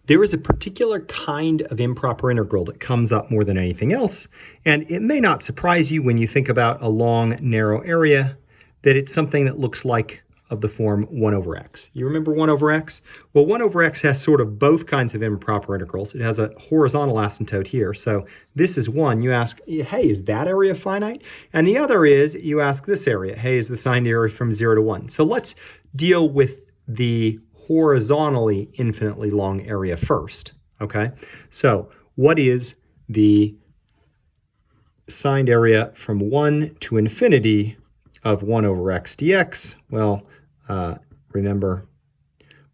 there is a particular kind of improper integral that comes up more than anything else, and it may not surprise you when you think about a long, narrow area that it's something that looks like of the form 1 over x. You remember 1 over x? Well, 1 over x has sort of both kinds of improper integrals. It has a horizontal asymptote here. So this is one. You ask, hey, is that area finite? And the other is, you ask this area, hey, is the signed area from 0 to 1? So let's deal with the horizontally infinitely long area first, okay? So what is the signed area from 1 to infinity of 1 over x dx? Well, remember,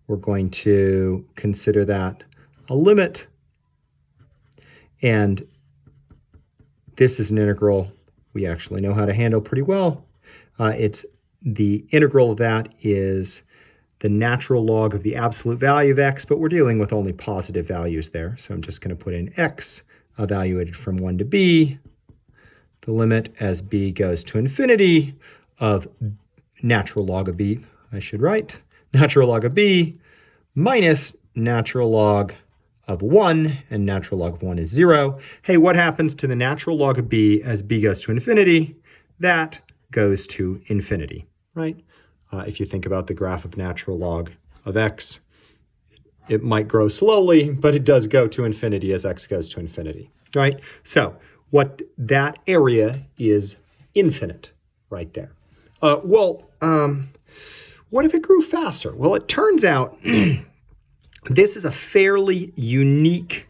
we're going to consider that a limit, and this is an integral we actually know how to handle pretty well. It's the integral of that is the natural log of the absolute value of x, but we're dealing with only positive values there. So I'm just going to put in x evaluated from 1 to b, the limit as b goes to infinity of natural log of b, I should write, natural log of b minus natural log of 1, and natural log of 1 is 0. Hey, what happens to the natural log of b as b goes to infinity? That goes to infinity, right? If you think about the graph of natural log of x, it might grow slowly, but it does go to infinity as x goes to infinity, right? So what that area is infinite right there. What if it grew faster? Well, it turns out this is a fairly unique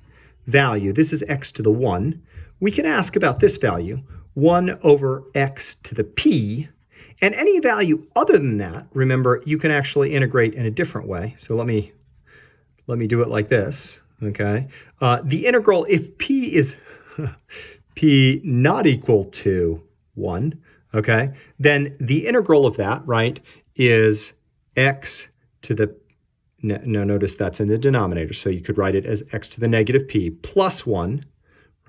value. This is x to the 1. We can ask about this value, 1 over x to the p. And any value other than that, remember, you can actually integrate in a different way. So let me do it like this, okay? The integral, if p is p not equal to 1, okay, then the integral of that, right, is x to the, no, notice that's in the denominator, so you could write it as x to the negative p plus 1,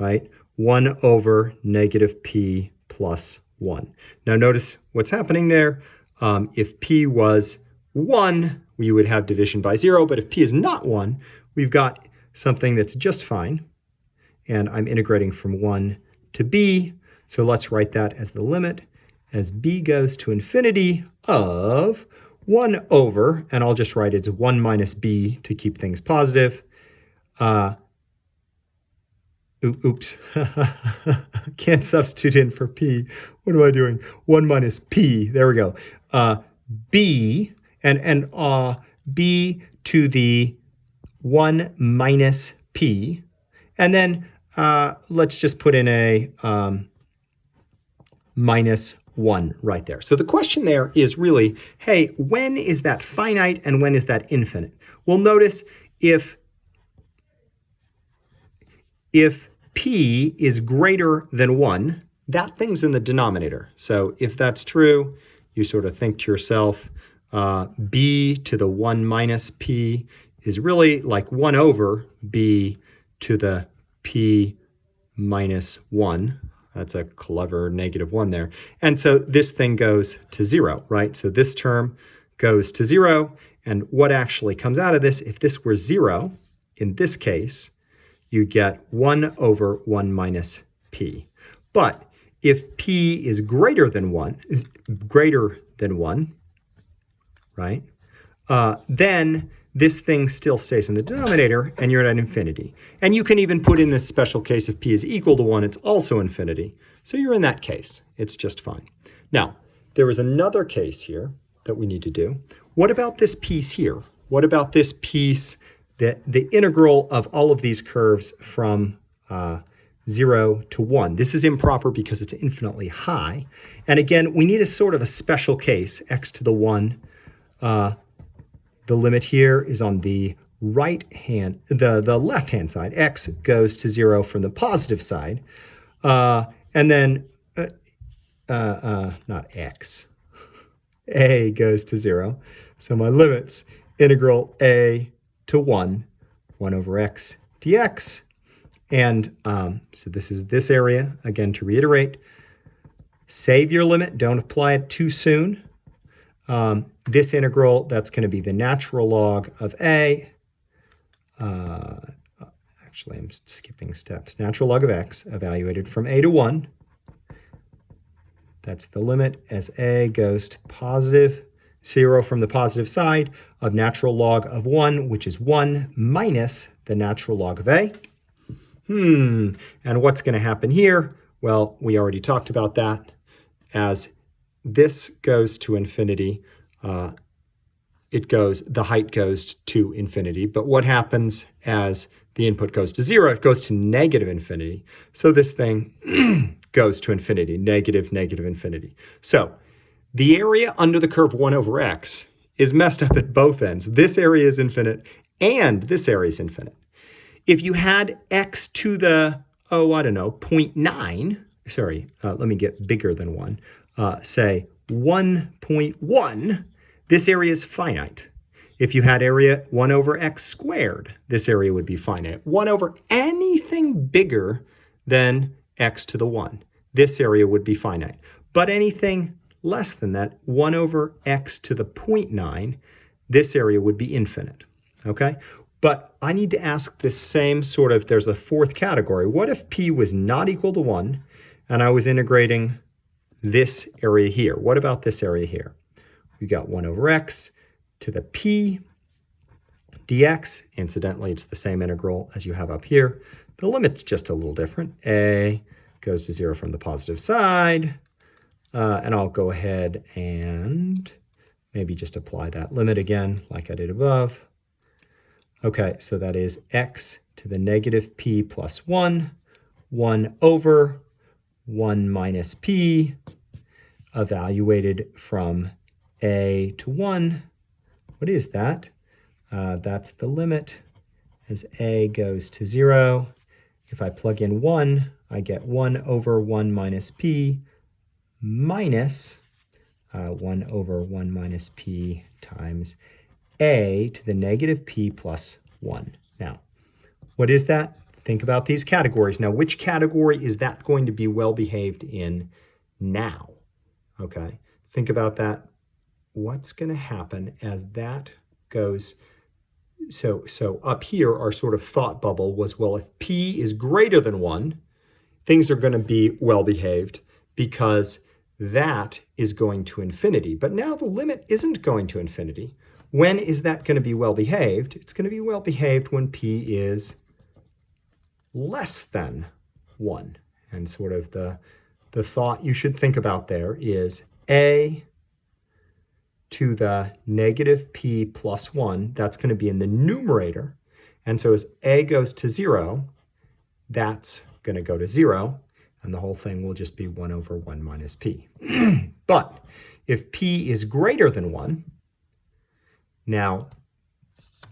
right, 1 over negative p plus 1. Now notice what's happening there. If p was 1, we would have division by 0, but if p is not 1, we've got something that's just fine, and I'm integrating from 1 to b, so let's write that as the limit as b goes to infinity of 1 over, and I'll just write it's 1 minus b to keep things positive. Oops, can't substitute in for p. What am I doing? 1 minus p, there we go. B, and b to the 1 minus p. And then let's just put in a minus 1 right there. So the question there is really, hey, when is that finite and when is that infinite? Well, notice if p is greater than 1, that thing's in the denominator. So if that's true, you sort of think to yourself, b to the 1 minus p is really like 1 over b to the p minus 1. That's a clever negative 1 there. And so this thing goes to 0, right? So this term goes to 0. And what actually comes out of this, if this were 0, in this case, you get 1 over 1 minus p. But if p is greater than 1, right, then this thing still stays in the denominator and you're at infinity. And you can even put in this special case if p is equal to 1, it's also infinity. So you're in that case. It's just fine. Now, there is another case here that we need to do. What about this piece here? What about this piece, the integral of all of these curves from 0 to 1? This is improper because it's infinitely high. And again, we need a sort of a special case, x to the 1. The limit here is on the right hand, the left-hand side. X goes to 0 from the positive side. And then, not x, a goes to 0. So my limits, integral a to 1 over x dx. And so this is this area. Again, to reiterate, save your limit. Don't apply it too soon. This integral, that's going to be the natural log of a actually I'm skipping steps. Natural log of x evaluated from a to 1. That's the limit as a goes to positive 0 from the positive side of natural log of 1, which is 1 minus the natural log of a. And what's going to happen here? Well, we already talked about that. As this goes to infinity, the height goes to infinity. But what happens as the input goes to 0? It goes to negative infinity. So this thing goes to infinity, negative infinity. So the area under the curve 1 over x is messed up at both ends. This area is infinite and this area is infinite. If you had x to the, 0.9, sorry, let me get bigger than 1, say 1.1, this area is finite. If you had area 1 over x squared, this area would be finite. 1 over anything bigger than x to the 1, this area would be finite. But anything less than that, 1 over x to the 0.9, this area would be infinite, okay? But I need to ask this same sort of, there's a fourth category. What if p was not equal to 1 and I was integrating this area here? What about this area here? We got 1 over x to the p dx. Incidentally, it's the same integral as you have up here. The limit's just a little different. A goes to 0 from the positive side. And I'll go ahead and maybe just apply that limit again like I did above. Okay, so that is x to the negative p plus 1, 1 over 1 minus p, evaluated from a to 1. What is that? That's the limit as a goes to 0. If I plug in 1, I get 1 over 1 minus p minus 1 over 1 minus p times a to the negative p plus 1. Now, what is that? Think about these categories. Now, which category is that going to be well behaved in now? Okay, think about that. What's going to happen as that goes? So up here, our sort of thought bubble was, well, if p is greater than 1, things are going to be well behaved because that is going to infinity. But now the limit isn't going to infinity. When is that going to be well behaved? It's going to be well behaved when p is less than 1. And sort of the thought you should think about there is a to the negative p plus 1, that's going to be in the numerator. And so as a goes to 0, that's going to go to 0. And the whole thing will just be 1 over 1 minus p. But if p is greater than 1, now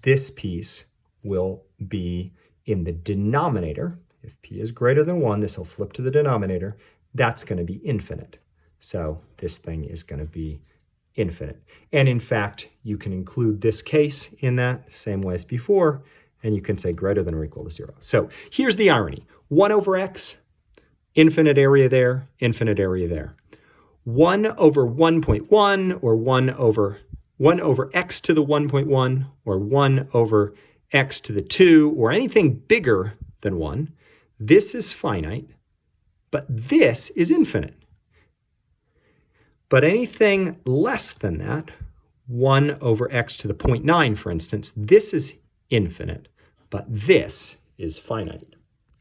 this piece will be in the denominator. If p is greater than 1, this will flip to the denominator. That's going to be infinite. So this thing is going to be infinite. And in fact, you can include this case in that same way as before, and you can say greater than or equal to 0. So here's the irony. 1 over x, infinite area there, infinite area there. 1 over 1.1 or 1 over x to the 1.1 or 1 over x to the 2 or anything bigger than 1, this is finite, but this is infinite. But anything less than that, 1 over x to the 0.9, for instance, this is infinite, but this is finite.